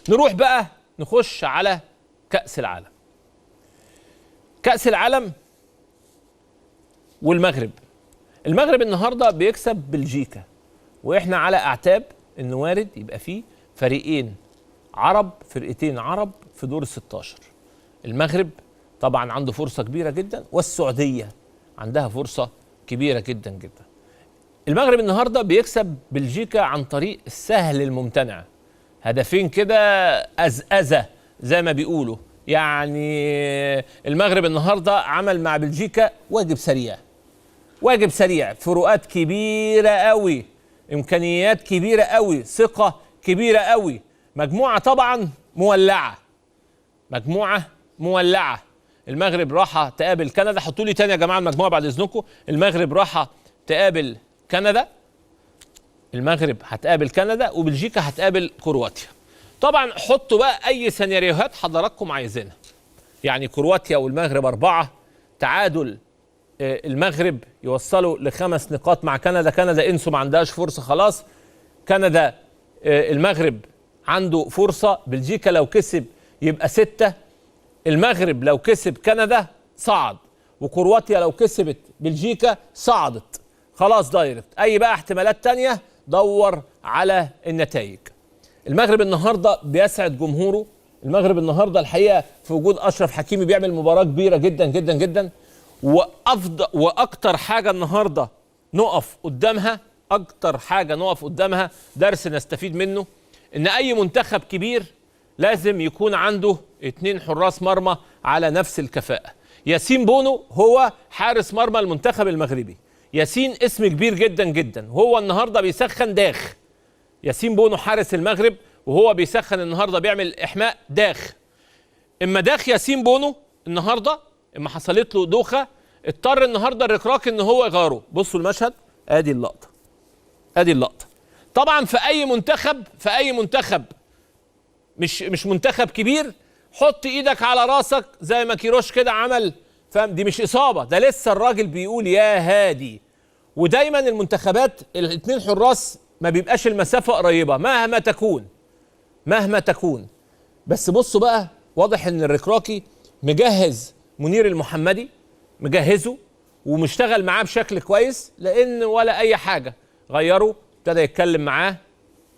نروح بقى نخش على كأس العالم. كأس العالم والمغرب. المغرب النهارده بيكسب بلجيكا، واحنا على اعتاب انه وارد يبقى فيه فريقين عرب، فرقتين عرب في دور ال16. المغرب طبعا عنده فرصه كبيره جدا، والسعوديه عندها فرصه كبيره جدا جدا. المغرب النهارده بيكسب بلجيكا عن طريق السهل الممتنع، هدفين كده أزأزة زي ما بيقولوا. يعني المغرب النهارده عمل مع بلجيكا واجب سريع، واجب سريع، فروقات كبيره قوي، امكانيات كبيره قوي، ثقه كبيره قوي. مجموعه طبعا مولعه، مجموعه مولعه. المغرب راحه تقابل كندا. حطوا لي تاني يا جماعه المجموعه بعد اذنكم. المغرب راحه تقابل كندا، المغرب هتقابل كندا، وبلجيكا هتقابل كرواتيا. طبعا حطوا بقى اي سيناريوهات حضراتكم عايزينها. يعني كرواتيا والمغرب 4، تعادل المغرب يوصلوا ل5 نقاط مع كندا. كندا انسوا ما عندهاش فرصه خلاص. كندا المغرب عنده فرصه. بلجيكا لو كسب يبقى 6. المغرب لو كسب كندا صعد، وكرواتيا لو كسبت بلجيكا صعدت خلاص دايركت. اي بقى احتمالات تانية دور على النتائج. المغرب النهارده بيسعد جمهوره. المغرب النهارده الحقيقه في وجود اشرف حكيمي بيعمل مباراه كبيره جدا جدا جدا. واكتر حاجه النهارده نقف قدامها، اكتر حاجه نقف قدامها درس نستفيد منه، ان اي منتخب كبير لازم يكون عنده 2 حراس مرمى على نفس الكفاءه. ياسين بونو هو حارس مرمى المنتخب المغربي. ياسين اسم كبير جدا جدا، هو النهارده بيسخن داخ. ياسين بونو حارس المغرب، وهو بيسخن النهارده بيعمل احماء داخ. اما داخ ياسين بونو النهارده، اما حصلت له دوخه، اضطر النهارده الركراك ان هو يغيره. بصوا المشهد، ادي اللقطه، ادي اللقطه. طبعا في اي منتخب مش منتخب كبير، حط ايدك على راسك زي ما كيروش كده عمل، فاهم؟ دي مش اصابه، ده لسه الراجل بيقول يا هادي. ودايما المنتخبات ال2 حراس ما بيبقاش المسافه قريبه مهما تكون. بس بصوا بقى، واضح ان الركراكي مجهز منير المحمدي، مجهزه ومشتغل معاه بشكل كويس، لان ولا اي حاجه غيره. ابتدى يتكلم معاه،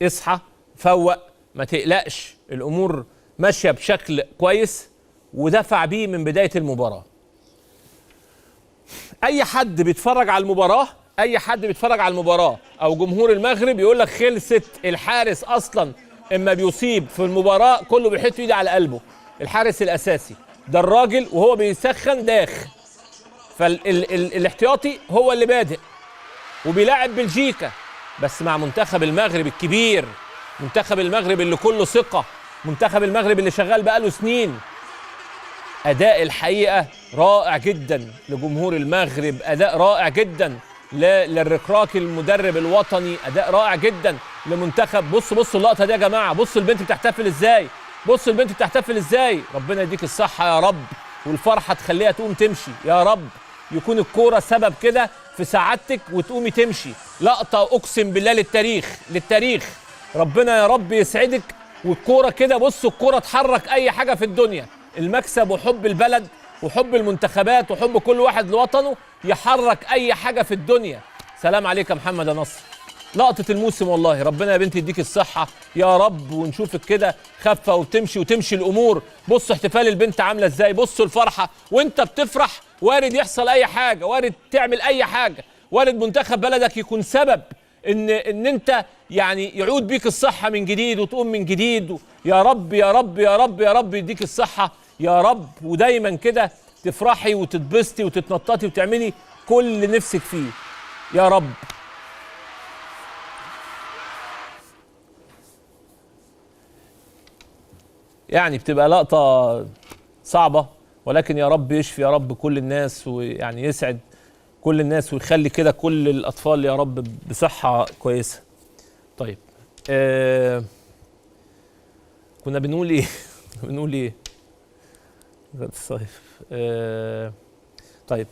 اصحى فوق، ما تقلقش، الامور ماشيه بشكل كويس، ودفع بيه من بدايه المباراه. اي حد بيتفرج على المباراه او جمهور المغرب يقول لك خلصت. الحارس اصلا اما بيصيب في المباراه كله بيحط ايده على قلبه. الحارس الاساسي ده الراجل وهو بيسخن داخ، فالاحتياطي هو اللي بادئ وبيلاعب بلجيكا. بس مع منتخب المغرب الكبير، منتخب المغرب اللي كله ثقه، منتخب المغرب اللي شغال بقاله سنين. اداء الحقيقه رائع جدا لجمهور المغرب، اداء رائع جدا للركراكي المدرب الوطني، اداء رائع جدا لمنتخب. بصوا اللقطه دي يا جماعه، بصوا البنت بتحتفل ازاي، ربنا يديك الصحه يا رب، والفرحه تخليها تقوم تمشي يا رب. يكون الكوره سبب كده في سعادتك وتقومي تمشي. لقطه اقسم بالله للتاريخ. ربنا يا رب يسعدك. والكوره كده، بصوا الكوره تحرك اي حاجه في الدنيا. المكسب وحب البلد وحب المنتخبات وحب كل واحد لوطنه يحرك اي حاجه في الدنيا. سلام عليك يا محمد يا نصر، لقطه الموسم والله. ربنا يا بنتي يديك الصحه يا رب، ونشوفك كده خفه وتمشي الامور. بصوا احتفال البنت عامله ازاي، بصوا الفرحه وانت بتفرح. وارد يحصل اي حاجه، وارد تعمل اي حاجه، وارد منتخب بلدك يكون سبب ان انت يعني يعود بيك الصحه من جديد وتقوم من جديد. يا رب يا رب يا رب يا رب يديك الصحه يا رب، ودايما كده تفرحي وتتبسطي وتتنططي وتعملي كل اللي نفسك فيه يا رب. يعني بتبقى لقطه صعبه، ولكن يا رب يشفي يا رب كل الناس، ويعني يسعد كل الناس، ويخلي كده كل الأطفال يا رب بصحة كويسة. طيب كنا بنقول ايه؟ الصيف. طيب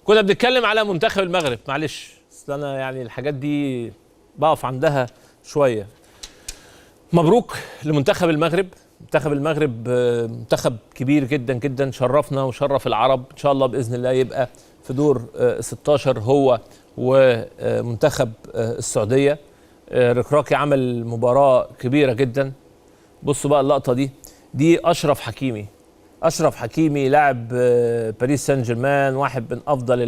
كنا بنتكلم على منتخب المغرب. معلش اصل انا يعني الحاجات دي بقف عندها شوية. مبروك لمنتخب المغرب. منتخب المغرب منتخب كبير جدا جدا، شرفنا وشرف العرب. ان شاء الله باذن الله يبقى في دور 16 هو ومنتخب السعوديه. ركراكي عمل مباراه كبيره جدا. بصوا بقى اللقطه دي اشرف حكيمي. اشرف حكيمي لاعب باريس سان جيرمان، واحد من افضل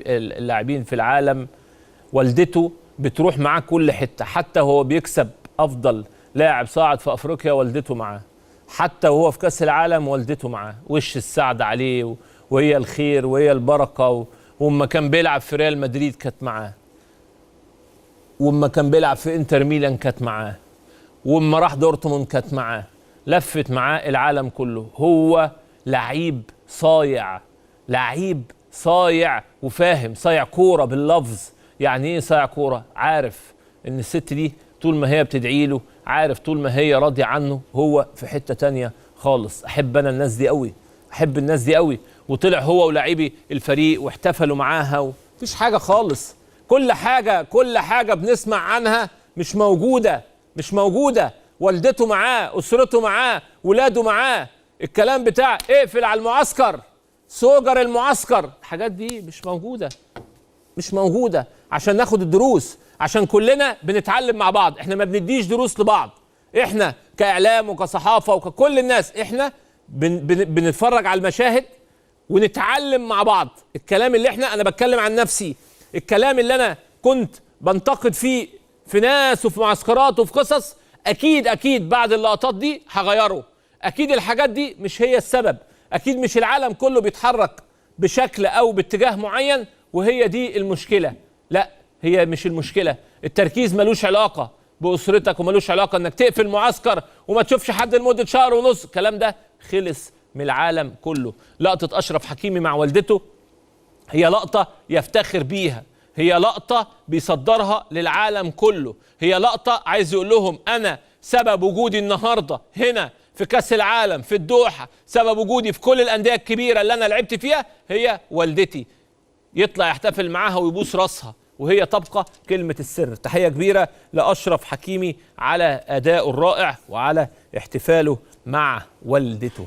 اللاعبين في العالم. والدته بتروح معاه كل حته، حتى هو بيكسب افضل لاعب صاعد في افريقيا والدته معاه، حتى وهو في كاس العالم والدته معاه. وش السعد عليه، وهي الخير وهي البركه. وأما كان بيلعب في ريال مدريد كانت معاه، وأما كان بيلعب في انتر ميلان كانت معاه، وأما راح دورتموند كانت معاه. لفت معاه العالم كله. هو لعيب صايع، لعيب صايع وفاهم، صايع كوره باللفظ. يعني ايه صايع كوره؟ عارف ان الست دي طول ما هي بتدعي له، عارف طول ما هي راضيه عنه، هو في حته تانية خالص. احب انا الناس دي قوي، احب الناس دي قوي. وطلع هو ولاعيبي الفريق واحتفلوا معاها، مفيش حاجه خالص. كل حاجه بنسمع عنها مش موجوده، مش موجوده. والدته معاه، اسرته معاه، ولاده معاه. الكلام بتاع اقفل على المعسكر، سوجر المعسكر، الحاجات دي مش موجوده، مش موجوده. عشان ناخد الدروس، عشان كلنا بنتعلم مع بعض. احنا ما بنديش دروس لبعض، احنا كاعلام وكصحافه وككل الناس، احنا بنتفرج على المشاهد ونتعلم مع بعض. الكلام اللي انا بتكلم عن نفسي، الكلام اللي انا كنت بنتقد فيه في ناس وفي معسكرات وفي قصص، اكيد بعد اللقطات دي هغيره. اكيد الحاجات دي مش هي السبب، اكيد مش العالم كله بيتحرك بشكل او باتجاه معين وهي دي المشكله. لا، هي مش المشكله. التركيز ملوش علاقه باسرتك، وملوش علاقه انك تقفل معسكر وما تشوفش حد لمده شهر ونص. الكلام ده خلص من العالم كله. لقطه اشرف حكيمي مع والدته هي لقطه يفتخر بيها، هي لقطه بيصدرها للعالم كله، هي لقطه عايز يقول لهم انا سبب وجودي النهارده هنا في كاس العالم في الدوحه، سبب وجودي في كل الانديه الكبيره اللي انا لعبت فيها هي والدتي. يطلع يحتفل معاها ويبوس راسها، وهي تبقى كلمة السر. تحية كبيرة لأشرف حكيمي على أدائه الرائع وعلى احتفاله مع والدته.